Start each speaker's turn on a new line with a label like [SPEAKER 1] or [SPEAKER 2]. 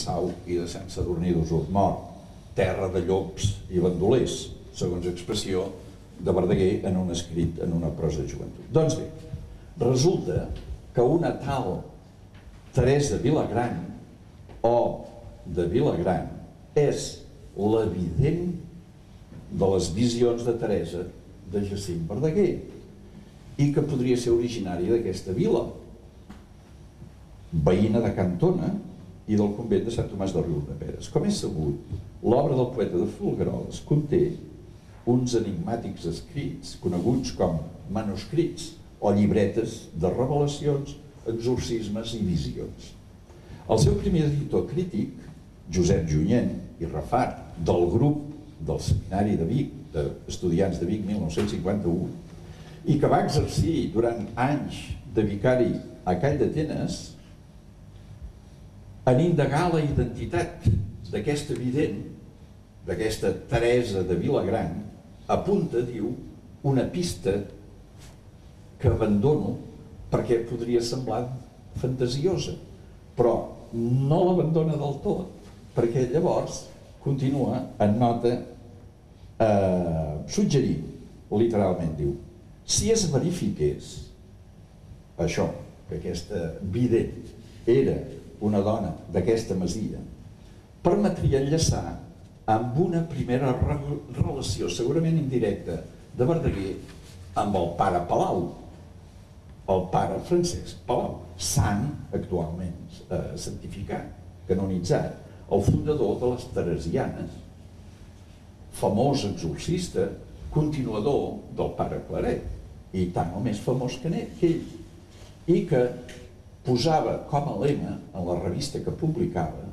[SPEAKER 1] Sau i de Sant Sadurní d'Usur mort, terra de llops i bandolers, segons expressió de Verdaguer en un escrit, en una prosa de joventut. Doncs bé, resulta que una tal Teresa Vilagran o de Vilagran és l'evident de les visions de Teresa de Jacint Verdaguer i que podria ser originària d'aquesta vila, veïna de Cantona i del convent de Sant Tomàs de Riudeperes. Com és sabut, l'obra del poeta de Folgueroles conté uns enigmàtics escrits coneguts com manuscrits o llibretes de revelacions, exorcismes i visions. El seu primer editor crític, Josep Junyent i Rafart, del grup del Seminari de Vic, d'Estudiants de Vic 1951, i que va exercir durant anys de vicari a Call d'Atenes, en indagar la identitat d'aquesta vident, d'aquesta Teresa de Vilagran, apunta, diu, una pista que abandono perquè podria semblar fantasiosa, però no l'abandona del tot, perquè llavors continua en nota suggerint, literalment diu, si es verifiqués això, que aquesta vident era una dona d'aquesta masia, permetria enllaçar amb una primera relació, segurament indirecta, de Verdaguer amb el pare Palau, el pare Francesc Palau, sant actualment santificat, canonitzat, el fundador de les Teresianes, famós exorcista, continuador del pare Claret, i tant o més famós que ell, i que posava com a lema en la revista que publicava